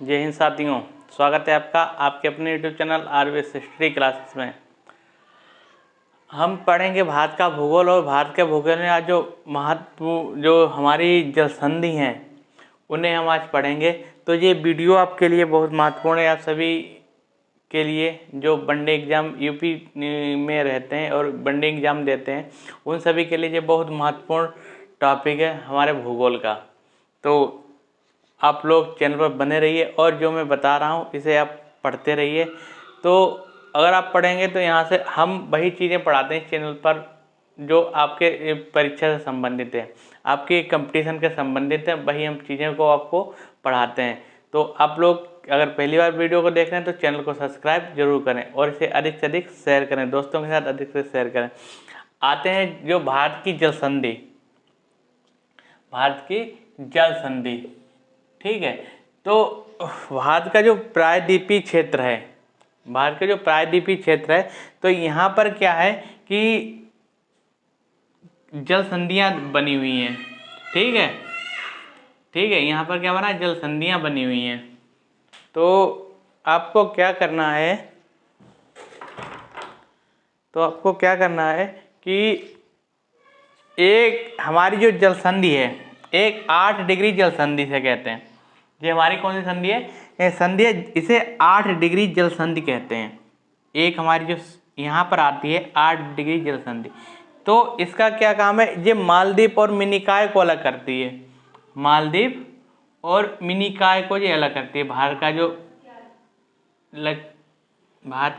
जय हिंद साथियों, स्वागत है आपका आपके अपने YouTube channel RVS history classes में। हम पढ़ेंगे भारत का भूगोल और भारत के भूगोल में आज जो हमारी जल संधि हैं उन्हें हम आज पढ़ेंगे। तो ये वीडियो आपके लिए बहुत महत्वपूर्ण है, आप सभी के लिए जो वनडे एग्ज़ाम यूपी में रहते हैं और वनडे एग्ज़ाम देते हैं उन सभी के लिए ये बहुत महत्वपूर्ण टॉपिक है हमारे भूगोल का। तो आप लोग चैनल पर बने रहिए और जो मैं बता रहा हूँ इसे आप पढ़ते रहिए। तो अगर आप पढ़ेंगे तो यहाँ से हम वही चीज़ें पढ़ाते हैं चैनल पर जो आपके परीक्षा से संबंधित है, आपके कंपटीशन के संबंधित है, वही हम चीज़ें को आपको पढ़ाते हैं। तो आप लोग अगर पहली बार वीडियो को देख रहे हैं तो चैनल को सब्सक्राइब जरूर करें और इसे अधिक से अधिक शेयर करें, दोस्तों के साथ अधिक से शेयर करें। आते हैं जो भारत की जल संधि, भारत की जल संधि, ठीक है। तो भारत का जो प्रायद्वीपीय क्षेत्र है, भारत का जो प्रायद्वीपीय क्षेत्र है, तो यहाँ पर क्या है कि जल संधियाँ बनी हुई हैं, ठीक है, ठीक है। यहाँ पर क्या बना है, जल संधियाँ बनी हुई हैं। तो आपको क्या करना है, कि एक हमारी जो जल संधि है, एक 8 डिग्री जल संधि से कहते हैं। ये हमारी कौन सी संधि है, ये संधि है, इसे 8 डिग्री जल संधि कहते हैं। एक हमारी जो यहाँ पर आती है 8 डिग्री जल संधि, तो इसका क्या काम है, ये मालदीव और मिनिकॉय को अलग करती है। मालदीव और मिनिकॉय को ये अलग करती है। भारत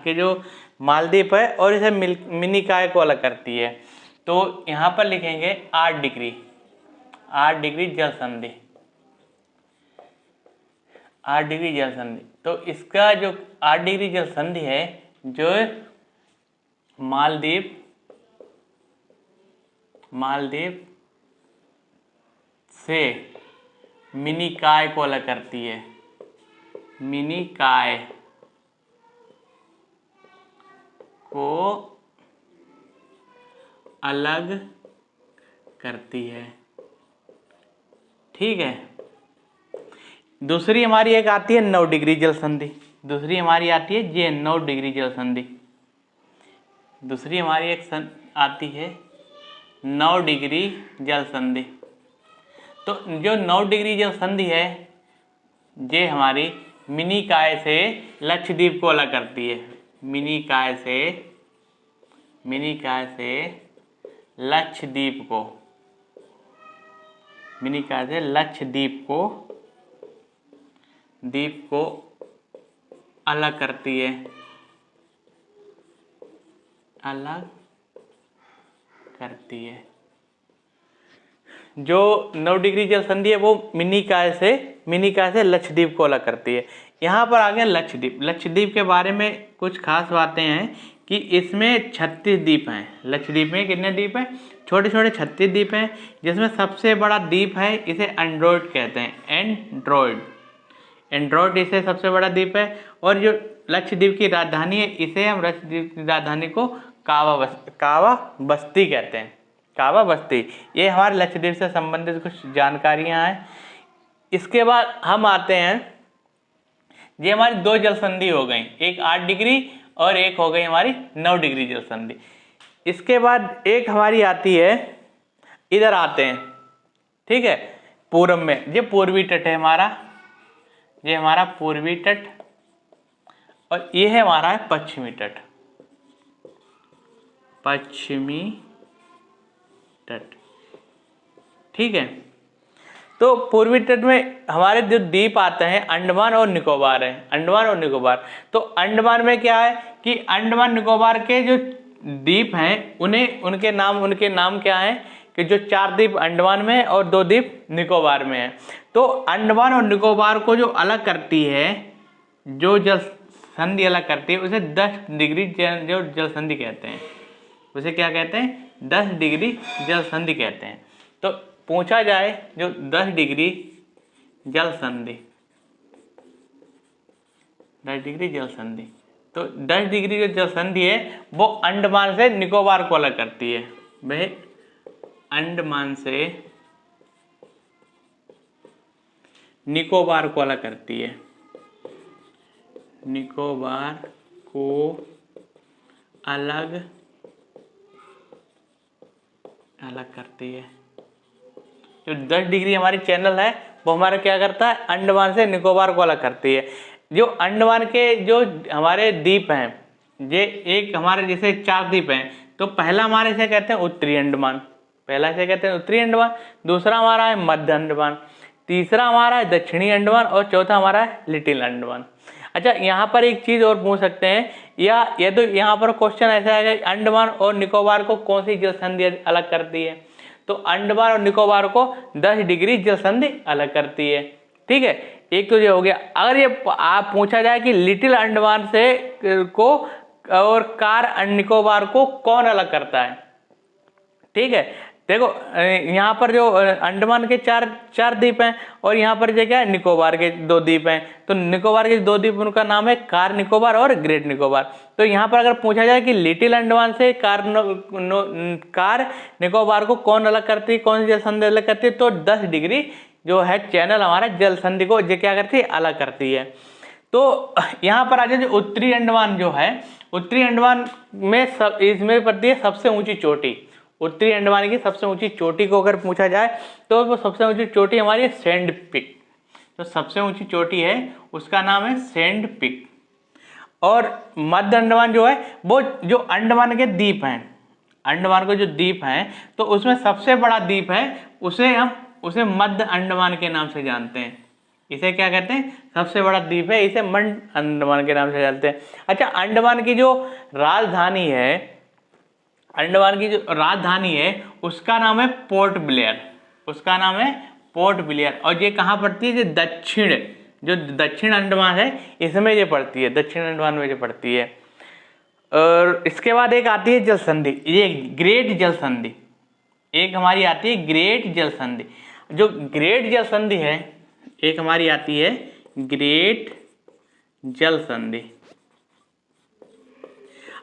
के जो मालदीव है और इसे मिनिकॉय को अलग करती है। तो यहाँ पर लिखेंगे 8 डिग्री जल संधि, 8 डिग्री जल संधि। तो इसका जो 8 डिग्री जल संधि है, जो मालदीव से मिनिकॉय को अलग करती है, मिनिकॉय को अलग करती है, ठीक है। दूसरी हमारी एक आती है 9 डिग्री जल संधि, दूसरी हमारी आती है ये 9 डिग्री जल संधि, दूसरी हमारी एक आती है 9 डिग्री जल संधि। तो जो 9 डिग्री जल संधि है ये हमारी मिनिकॉय से लक्षद्वीप को अलग करती है, मिनिकॉय से लक्षद्वीप को, मिनिकॉय से लक्षद्वीप को अलग करती है, अलग करती है। जो 9 डिग्री जल संधि है वो मिनिकॉय से लक्षद्वीप को अलग करती है। यहाँ पर आ गया लक्षद्वीप। लक्षद्वीप के बारे में कुछ खास बातें हैं कि इसमें 36 द्वीप हैं। लक्षद्वीप में कितने द्वीप हैं, छोटे छोटे 36 द्वीप हैं, जिसमें सबसे बड़ा द्वीप है, इसे एंड्रोइड कहते हैं, एंड्रोइड इसे सबसे बड़ा द्वीप है। और जो लक्षद्वीप की राजधानी है, इसे हम लक्षद्वीप की राजधानी को कावा बस्ती कहते हैं, कावा बस्ती। ये हमारे लक्षद्वीप से संबंधित कुछ जानकारियां हैं। इसके बाद हम आते हैं, ये हमारी 2 जल संधि हो गई, एक 8 डिग्री और एक हो गई हमारी 9 डिग्री जल संधि। इसके बाद एक हमारी आती है, इधर आते हैं, ठीक है, पूर्व में, ये पूर्वी तट है हमारा, ये हमारा पूर्वी तट, और ये है हमारा पश्चिमी तट, पश्चिमी तट, ठीक है। तो पूर्वी तट में हमारे जो द्वीप आते हैं अंडमान और निकोबार है, अंडमान और निकोबार। तो अंडमान में क्या है कि अंडमान निकोबार के जो द्वीप हैं उनके नाम क्या है कि जो 4 द्वीप अंडमान में है और 2 द्वीप निकोबार में है। तो अंडमान और निकोबार को जो अलग करती है, जो जल संधि अलग करती है, उसे 10 डिग्री जो जल संधि कहते हैं, उसे क्या कहते हैं, 10 डिग्री जल संधि कहते हैं। तो पूछा जाए जो 10 डिग्री जल संधि, 10 डिग्री जल संधि, तो 10 डिग्री जो जल संधि है वो अंडमान से निकोबार को अलग करती है, वह अंडमान से निकोबार को अलग करती है। निकोबार को अलग अलग करती है। जो 10 डिग्री हमारी चैनल है वो हमारा क्या करता है, अंडमान से निकोबार को अलग करती है। जो अंडमान के जो हमारे द्वीप हैं, ये एक हमारे जैसे 4 द्वीप हैं, तो पहला हमारे इसे कहते हैं उत्तरी अंडमान, पहला इसे कहते हैं उत्तरी अंडमान, दूसरा हमारा है मध्य अंडमान, तीसरा हमारा है दक्षिणी अंडमान और चौथा हमारा है लिटिल अंडमान। अच्छा, यहाँ पर एक चीज और पूछ सकते हैं, या ये तो यहाँ पर क्वेश्चन ऐसा है कि अंडमान और निकोबार को कौन सी जल संधि अलग करती है, तो अंडमान और निकोबार को 10 डिग्री जल संधि अलग करती है। ठीक है, एक तो ये हो गया। अगर ये आप पूछा जाए कि लिटिल अंडमान से को और कार निकोबार को कौन अलग करता है, ठीक है, देखो यहाँ पर जो अंडमान के चार द्वीप हैं और यहाँ पर जो क्या है, निकोबार के 2 द्वीप हैं। तो निकोबार के 2 द्वीप, उनका नाम है कार निकोबार और ग्रेट निकोबार। तो यहाँ पर अगर पूछा जाए कि लिटिल अंडमान से कार निकोबार को कौन अलग करती है, कौन सी जल संधि अलग करती है, तो 10 डिग्री जो है चैनल हमारा जल संधि को जो क्या करती है, अलग करती है। तो यहाँ पर आ जाए, जो उत्तरी अंडमान जो है, उत्तरी अंडमान में इसमें पड़ती है सबसे ऊंची चोटी। उत्तरी अंडमान की सबसे ऊंची चोटी को अगर पूछा जाए तो वो सबसे ऊंची चोटी हमारी है सैंड पिक। तो सबसे ऊंची चोटी है उसका नाम है सैंड पिक। और मध्य अंडमान जो है, वो जो अंडमान के द्वीप हैं, अंडमान के जो द्वीप हैं, तो उसमें सबसे बड़ा द्वीप है, उसे मध्य अंडमान के नाम से जानते हैं। इसे क्या कहते हैं, सबसे बड़ा द्वीप है, इसे मध्य अंडमान के नाम से जानते हैं। अच्छा, अंडमान की जो राजधानी है, अंडमान की जो राजधानी है उसका नाम है पोर्ट ब्लेयर, उसका नाम है पोर्ट ब्लेयर। और ये कहाँ पड़ती है, जो दक्षिण अंडमान है इसमें ये पड़ती है, दक्षिण अंडमान में ये पड़ती है। और इसके बाद एक आती है जल संधि, ये ग्रेट जल संधि, एक हमारी आती है ग्रेट जल संधि। जो ग्रेट जल संधि है, एक हमारी आती है ग्रेट जल संधि।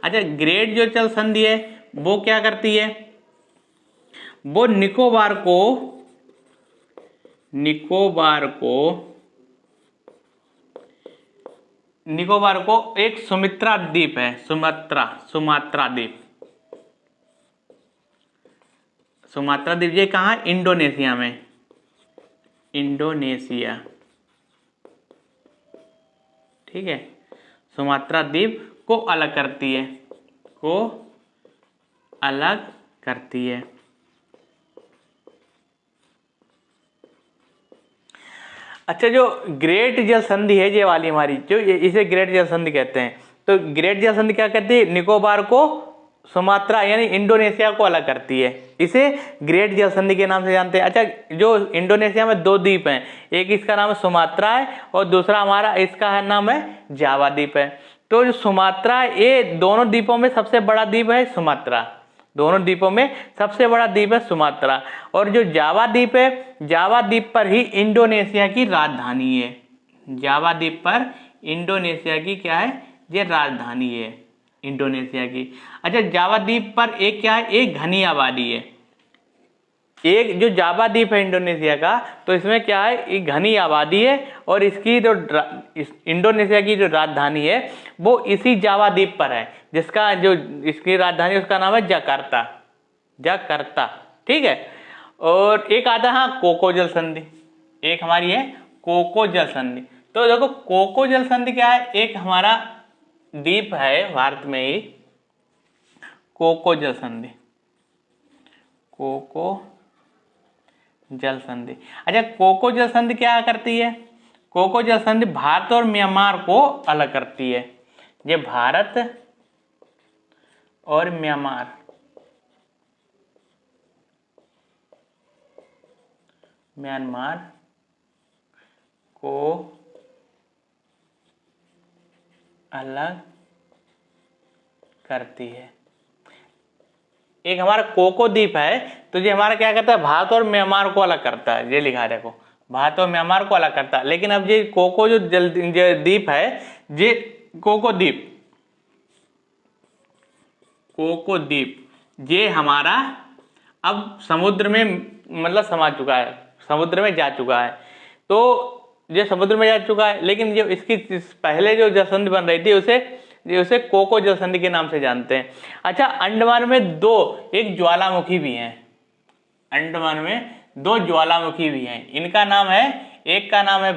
अच्छा, ग्रेट जो जल संधि है वो क्या करती है, वो निकोबार को एक सुमात्रा द्वीप है, सुमात्रा द्वीप, सुमात्रा द्वीप ये कहाँ है, इंडोनेशिया में, इंडोनेशिया। ठीक है, सुमात्रा द्वीप को अलग करती है, अच्छा, जो ग्रेट जल संधि है ये वाली हमारी, जो इसे ग्रेट जल संधि कहते हैं। तो ग्रेट जल संधि क्या करती है, निकोबार को सुमात्रा यानी इंडोनेशिया को अलग करती है, इसे ग्रेट जल संधि के नाम से जानते हैं। अच्छा, जो इंडोनेशिया में 2 द्वीप हैं, एक इसका नाम है सुमात्रा है और दूसरा हमारा इसका नाम है जावा द्वीप है। तो जो सुमात्रा, ये दोनों द्वीपों में सबसे बड़ा द्वीप है सुमात्रा, दोनों द्वीपों में सबसे बड़ा द्वीप है सुमात्रा। और जो जावा द्वीप है, जावा द्वीप पर ही इंडोनेशिया की राजधानी है, जावा द्वीप पर इंडोनेशिया की क्या है, ये राजधानी है इंडोनेशिया की। अच्छा, जावा द्वीप पर एक क्या है, एक घनी आबादी है, एक जो जावा द्वीप है इंडोनेशिया का, तो इसमें क्या है, एक घनी आबादी है और इसकी जो इंडोनेशिया की जो राजधानी है वो इसी जावा द्वीप पर है, जिसका जो इसकी राजधानी उसका नाम है जकार्ता, जकार्ता। ठीक है, और एक आता है कोको जल संधि, एक हमारी है कोको जल संधि। तो देखो कोको जल संधि क्या है, एक हमारा द्वीप है भारत में ही, कोको जल संधि, कोको जल संधि। अच्छा, कोको जल संधि क्या करती है, कोको जल संधि भारत और म्यांमार को अलग करती है। ये भारत और म्यांमार को अलग करती है। एक हमारा कोको द्वीप है, तो ये हमारा क्या करता है, भारत और म्यांमार को अलग करता है, ये लिखा है देखो, भारत और म्यांमार को अलग करता है। लेकिन अब ये कोको जो जल द्वीप है, ये कोको द्वीप ये हमारा अब समुद्र में मतलब समा चुका है, समुद्र में जा चुका है। तो जो समुद्र में जा चुका है, लेकिन जो इसकी पहले जो जलसंधि बन रही थी उसे कोको जलसंधि के नाम से जानते हैं। अच्छा, अंडमान में एक ज्वालामुखी भी हैं। अंडमान में 2 ज्वालामुखी भी हैं। इनका नाम है, एक का नाम है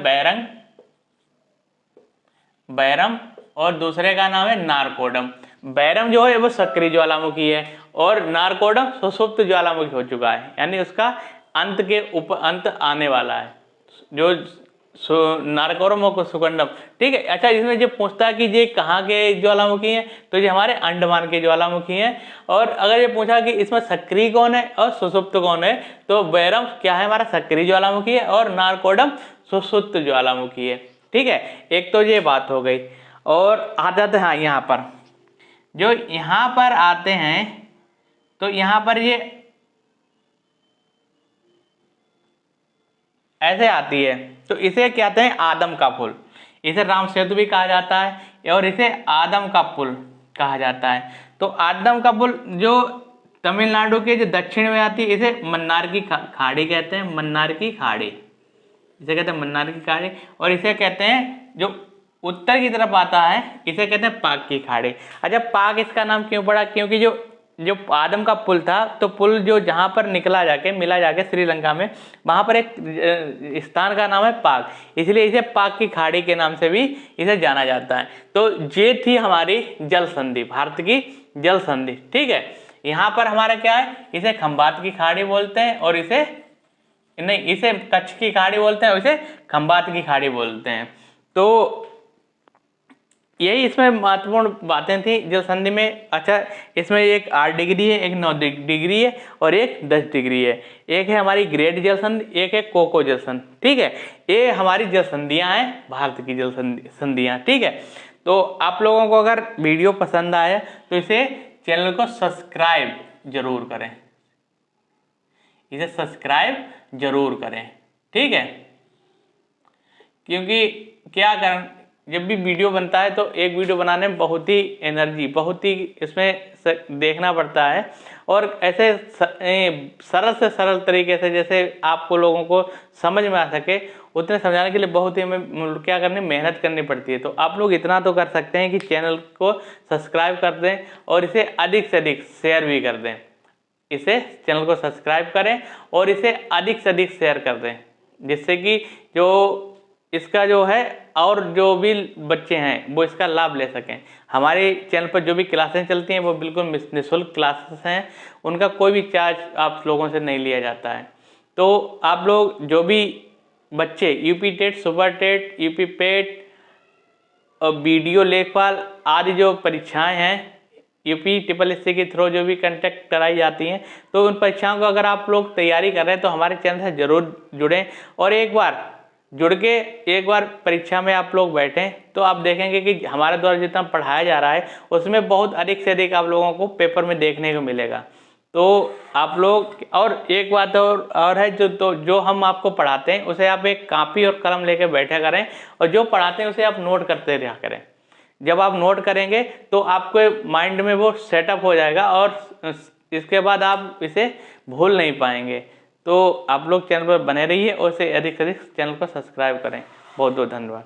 बैरम और दूसरे का नाम है नारकोडम। बैरम जो है वो सक्रिय ज्वालामुखी है और नारकोडम सुषुप्त ज्वालामुखी हो चुका है, यानी उसका अंत आने वाला है, जो नारकोडम और सुगंडम। ठीक है। अच्छा, इसमें जो पूछता है कि ये कहाँ के ज्वालामुखी हैं, तो ये हमारे अंडमान के ज्वालामुखी हैं। और अगर ये पूछा कि इसमें सक्रिय कौन है और सुषुप्त कौन है, तो बैरम क्या है, हमारा सक्रिय ज्वालामुखी है और नारकोडम सुषुप्त ज्वालामुखी है। ठीक है, एक तो ये बात हो गई। और आ जाते हैं यहाँ पर, जो यहाँ पर आते हैं तो यहाँ पर ये ऐसे आती है, तो इसे कहते हैं आदम का पुल। इसे राम सेतु भी कहा जाता है और इसे आदम का पुल कहा जाता है। तो आदम का पुल जो तमिलनाडु के जो दक्षिण में आती है, इसे मन्नार की खाड़ी कहते हैं। मन्नार की खाड़ी इसे कहते हैं, मन्नार की खाड़ी। और इसे कहते हैं, जो उत्तर की तरफ आता है, इसे कहते हैं पाक की खाड़ी। अच्छा, पाक इसका नाम क्यों पड़ा, क्योंकि जो आदम का पुल था, तो पुल जो जहाँ पर मिला जाके श्रीलंका में, वहाँ पर एक स्थान का नाम है पाक, इसलिए इसे पाक की खाड़ी के नाम से भी इसे जाना जाता है। तो ये थी हमारी जल संधि, भारत की जल संधि। ठीक है, यहाँ पर हमारा क्या है, इसे खंबात की खाड़ी बोलते हैं और इसे कच्छ की खाड़ी बोलते हैं और इसे खंबात की खाड़ी बोलते हैं। तो यही इसमें महत्वपूर्ण बातें थी जल संधि में। अच्छा, इसमें एक 8 डिग्री है, एक 9 डिग्री है और एक 10 डिग्री है। एक है हमारी ग्रेट जल संधि, एक है कोको जल संधि। ठीक है, ये हमारी जल संधियाँ हैं, भारत की जल संधियाँ। ठीक है, तो आप लोगों को अगर वीडियो पसंद आया तो इसे चैनल को सब्सक्राइब जरूर करें, इसे सब्सक्राइब जरूर करें। ठीक है, क्योंकि क्या कारण, जब भी वीडियो बनता है तो एक वीडियो बनाने में बहुत ही एनर्जी, बहुत ही इसमें देखना पड़ता है। और ऐसे सरल से सरल तरीके से जैसे आपको लोगों को समझ में आ सके, उतने समझाने के लिए बहुत ही हमें क्या करनी, मेहनत करनी पड़ती है। तो आप लोग इतना तो कर सकते हैं कि चैनल को सब्सक्राइब कर दें और इसे अधिक से अधिक शेयर भी कर दें। इसे चैनल को सब्सक्राइब करें और इसे अधिक से अधिक शेयर कर दें, जिससे कि जो इसका जो है और जो भी बच्चे हैं वो इसका लाभ ले सकें। हमारे चैनल पर जो भी क्लासें चलती हैं वो बिल्कुल निःशुल्क क्लासेस हैं, उनका कोई भी चार्ज आप लोगों से नहीं लिया जाता है। तो आप लोग जो भी बच्चे UP TET, super TET, UP PET और वीडियो लेखपाल आदि जो परीक्षाएं हैं, यूपी SSC के थ्रू जो भी कंडक्ट कराई जाती हैं, तो उन परीक्षाओं को अगर आप लोग तैयारी कर रहे हैं तो हमारे चैनल से ज़रूर जुड़ें और एक बार परीक्षा में आप लोग बैठें तो आप देखेंगे कि हमारे द्वारा जितना पढ़ाया जा रहा है उसमें बहुत अधिक से अधिक आप लोगों को पेपर में देखने को मिलेगा। तो आप लोग, और एक बात और है, जो हम आपको पढ़ाते हैं उसे आप एक कॉपी और कलम लेकर बैठा करें और जो पढ़ाते हैं उसे आप नोट करते रहा करें। जब आप नोट करेंगे तो आपके माइंड में वो सेटअप हो जाएगा और इसके बाद आप इसे भूल नहीं पाएंगे। तो आप लोग चैनल पर बने रहिए और इसे अधिक से अधिक चैनल को सब्सक्राइब करें। बहुत बहुत धन्यवाद।